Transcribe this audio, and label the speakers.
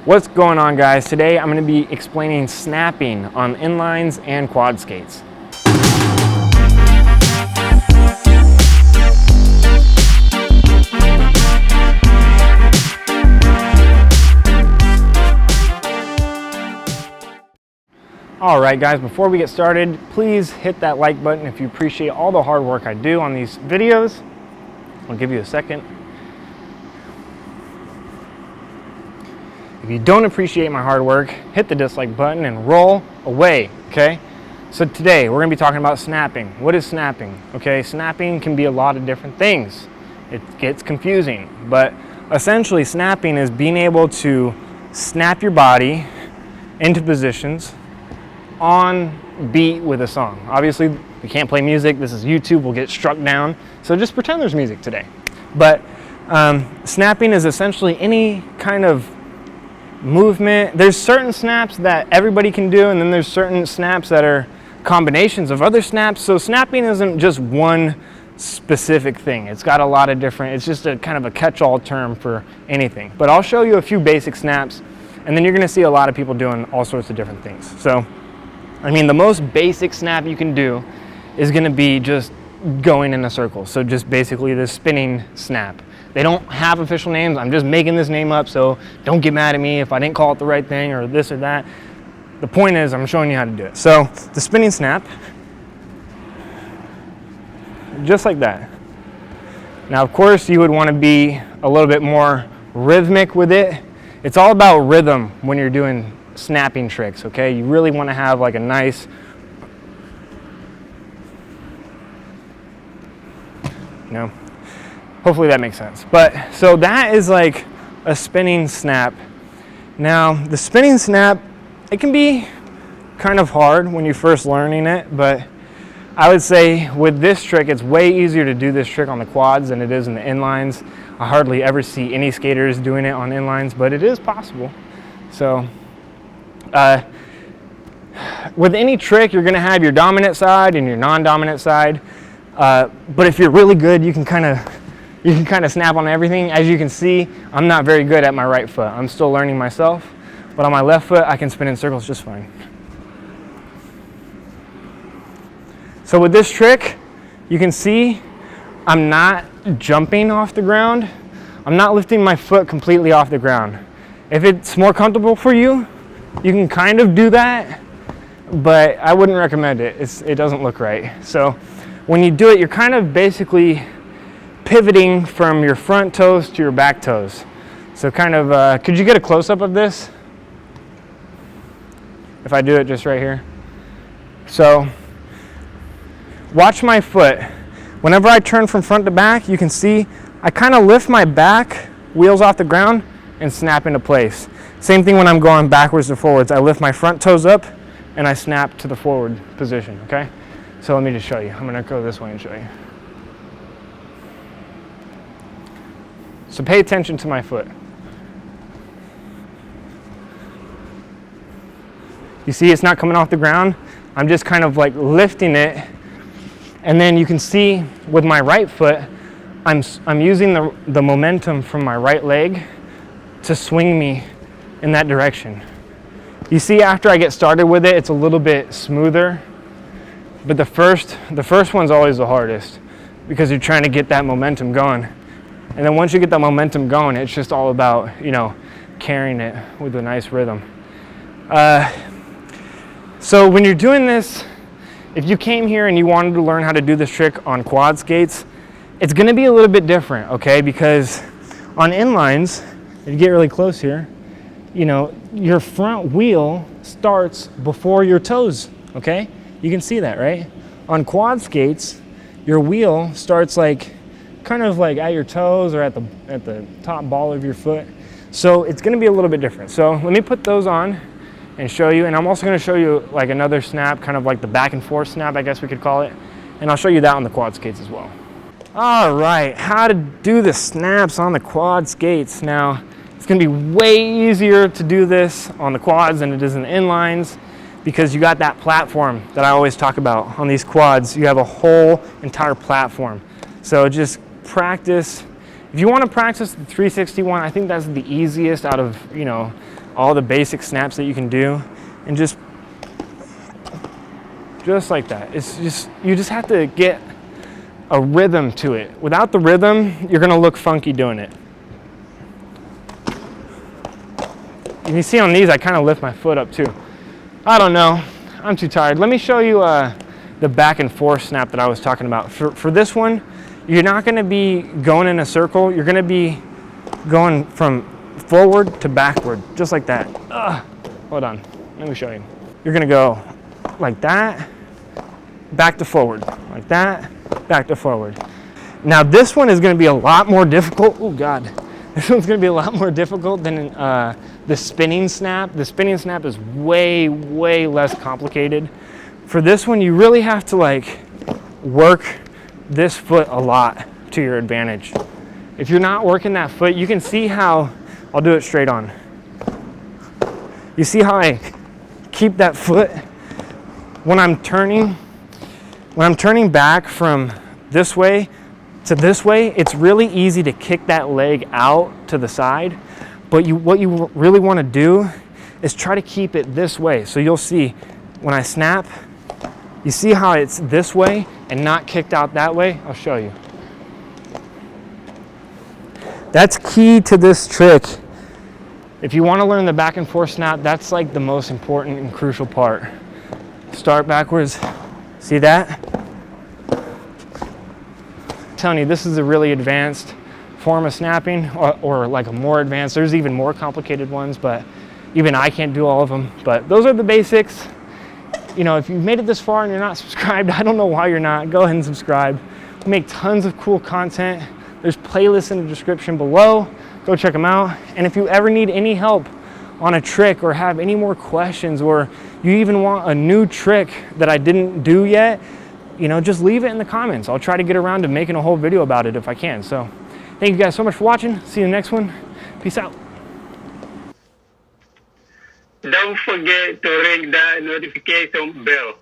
Speaker 1: What's going on, guys? Today I'm going to be explaining snapping on inlines and quad skates. Alright guys, before we get started, please hit that like button if you appreciate all the hard work I do on these videos. I'll give you a second. If you don't appreciate my hard work, hit the dislike button and roll away, okay? So today, we're gonna be talking about snapping. What is snapping? Okay, snapping can be a lot of different things. It gets confusing, but essentially snapping is being able to snap your body into positions on beat with a song. Obviously, we can't play music. This is YouTube, we'll get struck down. So just pretend there's music today. But snapping is essentially any kind of movement. There's certain snaps that everybody can do, and then there's certain snaps that are combinations of other snaps. So snapping isn't just one specific thing. It's got a lot of different, it's just a kind of a catch-all term for anything. But I'll show you a few basic snaps, and then you're gonna see a lot of people doing all sorts of different things. So, I mean, the most basic snap you can do is gonna be just going in a circle. So just basically the spinning snap. They don't have official names. I'm just making this name up, so don't get mad at me if I didn't call it the right thing or this or that. The point is, I'm showing you how to do it. So the spinning snap, just like that. Now, of course, you would want to be a little bit more rhythmic with it. It's all about rhythm when you're doing snapping tricks, okay? You really want to have like a nice, hopefully that makes sense. But so that is like a spinning snap. Now the spinning snap, it can be kind of hard when you're first learning it, but I would say with this trick, it's way easier to do this trick on the quads than it is in the inlines. I hardly ever see any skaters doing it on inlines, but it is possible. So with any trick, you're gonna have your dominant side and your non-dominant side. But if you're really good, you can kind of snap on everything. As you can see, I'm not very good at my right foot. I'm still learning myself, but on my left foot, I can spin in circles just fine. So with this trick, you can see I'm not jumping off the ground. I'm not lifting my foot completely off the ground. If it's more comfortable for you, you can kind of do that, but I wouldn't recommend it. It doesn't look right. So when you do it, you're kind of basically pivoting from your front toes to your back toes. So kind of, could you get a close-up of this? If I do it just right here. So watch my foot. Whenever I turn from front to back, you can see I kind of lift my back wheels off the ground and snap into place. Same thing when I'm going backwards to forwards. I lift my front toes up and I snap to the forward position, okay? So let me just show you. I'm gonna go this way and show you. So pay attention to my foot. You see it's not coming off the ground? I'm just kind of like lifting it. And then you can see with my right foot, I'm using the momentum from my right leg to swing me in that direction. You see after I get started with it, it's a little bit smoother. But the first one's always the hardest because you're trying to get that momentum going. And then once you get that momentum going, it's just all about, carrying it with a nice rhythm. So when you're doing this, if you came here and you wanted to learn how to do this trick on quad skates, it's gonna be a little bit different, okay? Because on inlines, if you get really close here, your front wheel starts before your toes, okay? You can see that, right? On quad skates, your wheel starts kind of like at your toes or at the top ball of your foot. So it's gonna be a little bit different. So let me put those on and show you. And I'm also gonna show you like another snap, kind of like the back and forth snap, I guess we could call it. And I'll show you that on the quad skates as well. All right, how to do the snaps on the quad skates. Now, it's gonna be way easier to do this on the quads than it is in the inlines because you got that platform that I always talk about on these quads. You have a whole entire platform. So just practice. If you want to practice the 361, I think that's the easiest out of, all the basic snaps that you can do, and just like that. It's just, you just have to get a rhythm to it. Without the rhythm, you're gonna look funky doing it. And you see on these, I kind of lift my foot up too. I don't know, I'm too tired. Let me show you the back and forth snap that I was talking about. For this one, you're not gonna be going in a circle, you're gonna be going from forward to backward, just like that. Hold on, let me show you. You're gonna go like that, back to forward, like that, back to forward. Now this one is gonna be a lot more difficult. Oh God, this one's gonna be a lot more difficult than the spinning snap. The spinning snap is way, way less complicated. For this one, you really have to like work this foot a lot to your advantage. If you're not working that foot, you can see how, I'll do it straight on. You see how I keep that foot when I'm turning back from this way to this way, it's really easy to kick that leg out to the side. But what you really want to do is try to keep it this way. So you'll see when I snap, you see how it's this way and not kicked out that way? I'll show you. That's key to this trick. If you want to learn the back and forth snap, that's like the most important and crucial part. Start backwards. See that? I'm telling you, this is a really advanced form of snapping, or like a more advanced. There's even more complicated ones, but even I can't do all of them. But those are the basics. You know, if you've made it this far and you're not subscribed, I don't know why you're not. Go ahead and subscribe. We make tons of cool content. There's playlists in the description below. Go check them out. And if you ever need any help on a trick or have any more questions, or you even want a new trick that I didn't do yet, you know, just leave it in the comments. I'll try to get around to making a whole video about it if I can. So thank you guys so much for watching. See you in the next one. Peace out.
Speaker 2: Don't forget to ring the notification bell.